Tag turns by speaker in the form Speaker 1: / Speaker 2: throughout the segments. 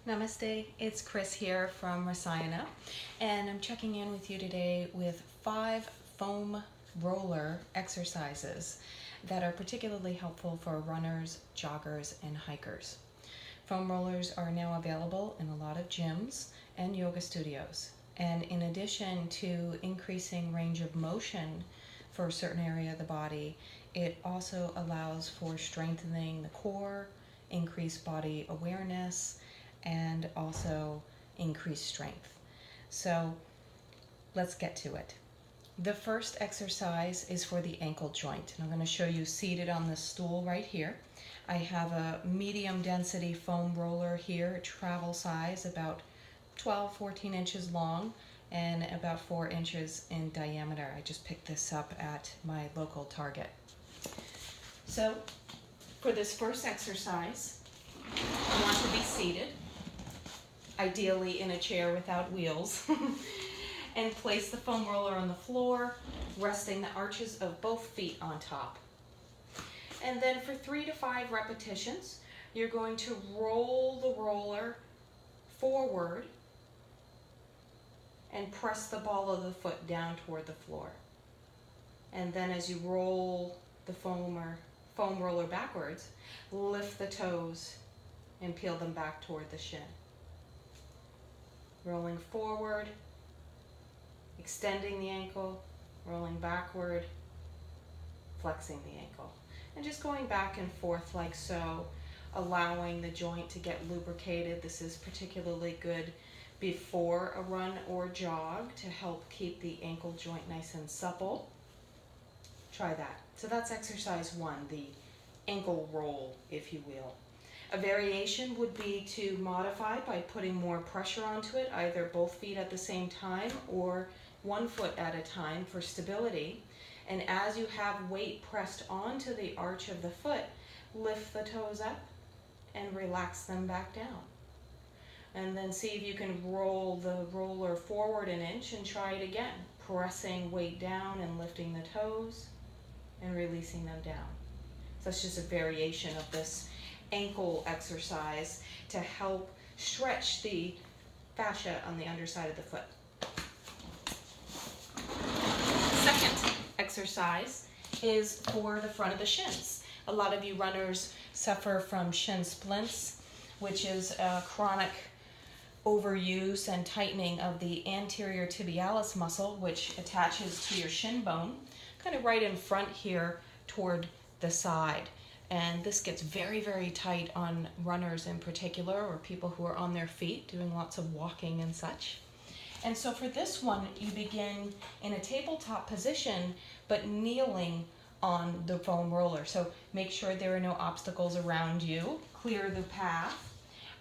Speaker 1: Namaste, it's Chris here from Rasayana, and I'm checking in with you today with 5 foam roller exercises that are particularly helpful for runners, joggers, and hikers. Foam rollers are now available in a lot of gyms and yoga studios, and in addition to increasing range of motion for a certain area of the body, it also allows for strengthening the core, increased body awareness, and also increased strength. So let's get to it. The first exercise is for the ankle joint, and I'm going to show you seated on this stool right here. I have a medium density foam roller here, travel size, about 12-14 inches long and about 4 inches in diameter. I just picked this up at my local Target. So for this first exercise, I want to be seated, ideally in a chair without wheels, and place the foam roller on the floor, resting the arches of both feet on top. And then for 3 to 5 repetitions, you're going to roll the roller forward and press the ball of the foot down toward the floor. And then as you roll the foam roller backwards, lift the toes and peel them back toward the shin. Rolling forward, extending the ankle, rolling backward, flexing the ankle. And just going back and forth like so, allowing the joint to get lubricated. This is particularly good before a run or jog to help keep the ankle joint nice and supple. Try that. So that's exercise 1, the ankle roll, if you will. A variation would be to modify by putting more pressure onto it, either both feet at the same time or one foot at a time for stability. And as you have weight pressed onto the arch of the foot, lift the toes up and relax them back down. And then see if you can roll the roller forward an inch and try it again, pressing weight down and lifting the toes and releasing them down. So it's just a variation of this ankle exercise to help stretch the fascia on the underside of the foot. Second exercise is for the front of the shins. A lot of you runners suffer from shin splints, which is a chronic overuse and tightening of the anterior tibialis muscle, which attaches to your shin bone, kind of right in front here toward the side. And this gets very, very tight on runners in particular, or people who are on their feet doing lots of walking and such. And so for this one, you begin in a tabletop position, but kneeling on the foam roller. So make sure there are no obstacles around you. Clear the path.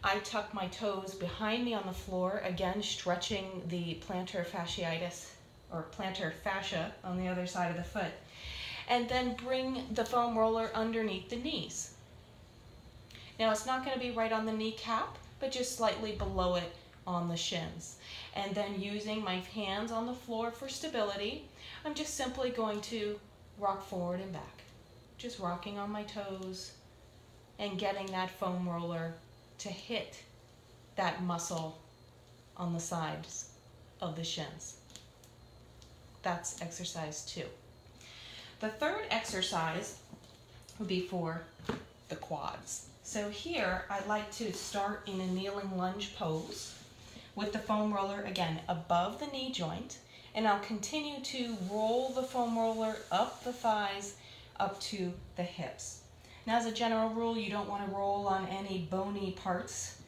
Speaker 1: I tuck my toes behind me on the floor, again stretching the plantar fasciitis or plantar fascia on the other side of the foot. And then bring the foam roller underneath the knees. Now it's not going to be right on the kneecap, but just slightly below it on the shins. And then using my hands on the floor for stability, I'm just simply going to rock forward and back. Just rocking on my toes and getting that foam roller to hit that muscle on the sides of the shins. That's exercise 2. The third exercise would be for the quads. So here I like to start in a kneeling lunge pose with the foam roller again above the knee joint, and I'll continue to roll the foam roller up the thighs up to the hips. Now as a general rule, you don't want to roll on any bony parts,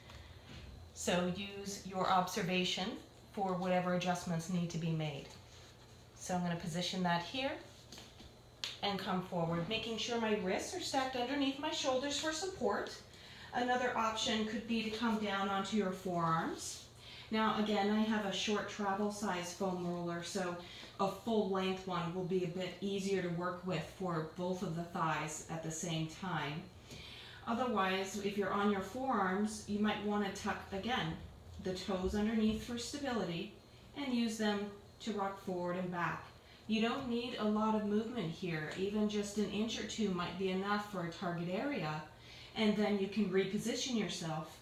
Speaker 1: so use your observation for whatever adjustments need to be made. So I'm going to position that here and come forward, making sure my wrists are stacked underneath my shoulders for support. Another option could be to come down onto your forearms. Now again, I have a short travel size foam roller, so a full length one will be a bit easier to work with for both of the thighs at the same time. Otherwise, if you're on your forearms, you might want to tuck, again, the toes underneath for stability and use them to rock forward and back. You don't need a lot of movement here. Even just an inch or two might be enough for a target area, and then you can reposition yourself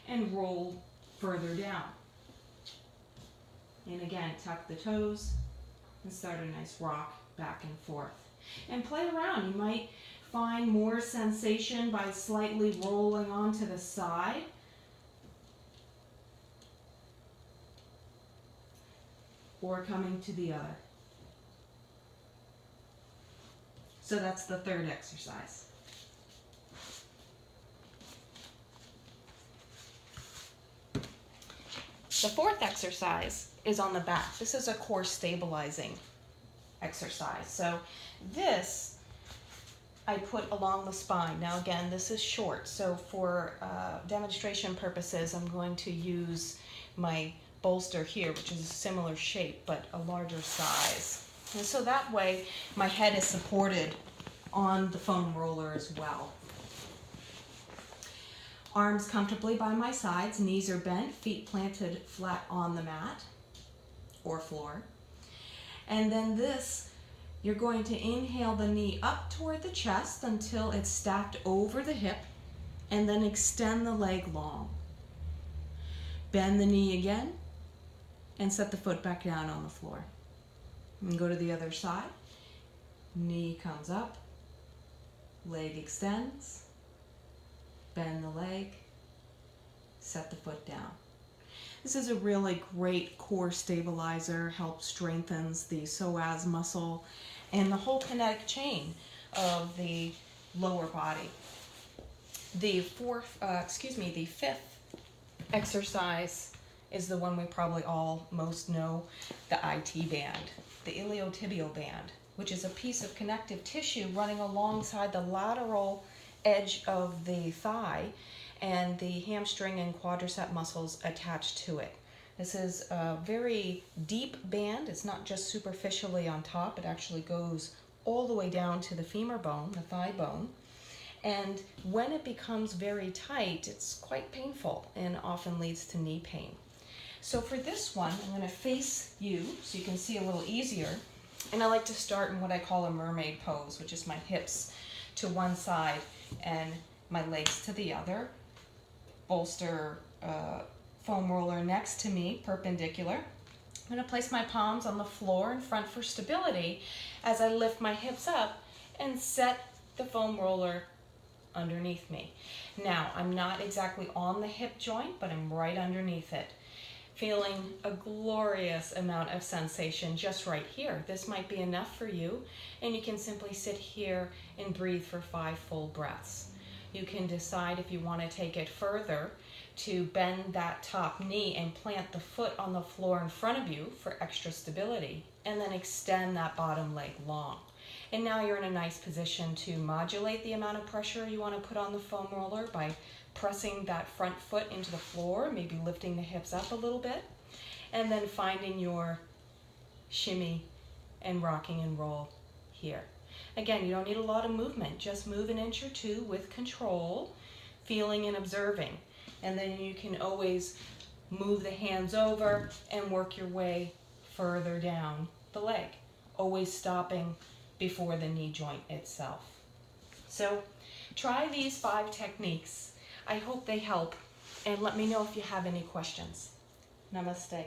Speaker 1: and roll further down. And again, tuck the toes and start a nice rock back and forth. And play around. You might find more sensation by slightly rolling onto the side. Or coming to the other. So that's the third exercise. The fourth exercise is on the back. This is a core stabilizing exercise. So this I put along the spine. Now again, this is short, so for demonstration purposes, I'm going to use my bolster here, which is a similar shape, but a larger size. And so that way, my head is supported on the foam roller as well. Arms comfortably by my sides, knees are bent, feet planted flat on the mat or floor. And then this, you're going to inhale the knee up toward the chest until it's stacked over the hip, and then extend the leg long. Bend the knee again, and set the foot back down on the floor. And go to the other side. Knee comes up, leg extends, bend the leg, set the foot down. This is a really great core stabilizer, helps strengthens the psoas muscle and the whole kinetic chain of the lower body. The fifth exercise is the one we probably all most know, the IT band, the iliotibial band, which is a piece of connective tissue running alongside the lateral edge of the thigh and the hamstring and quadricep muscles attached to it. This is a very deep band. It's not just superficially on top. It actually goes all the way down to the femur bone, the thigh bone. And when it becomes very tight, it's quite painful and often leads to knee pain. So for this one, I'm going to face you so you can see a little easier. And I like to start in what I call a mermaid pose, which is my hips to one side and my legs to the other. Bolster foam roller next to me, perpendicular. I'm going to place my palms on the floor in front for stability as I lift my hips up and set the foam roller underneath me. Now, I'm not exactly on the hip joint, but I'm right underneath it, feeling a glorious amount of sensation just right here. This might be enough for you, and you can simply sit here and breathe for 5 full breaths. You can decide if you want to take it further to bend that top knee and plant the foot on the floor in front of you for extra stability, and then extend that bottom leg long. And now you're in a nice position to modulate the amount of pressure you want to put on the foam roller by pressing that front foot into the floor, maybe lifting the hips up a little bit, and then finding your shimmy and rocking and roll here. Again, you don't need a lot of movement. Just move an inch or two with control, feeling and observing. And then you can always move the hands over and work your way further down the leg, always stopping before the knee joint itself. So try these 5 techniques. I hope they help, and let me know if you have any questions. Namaste.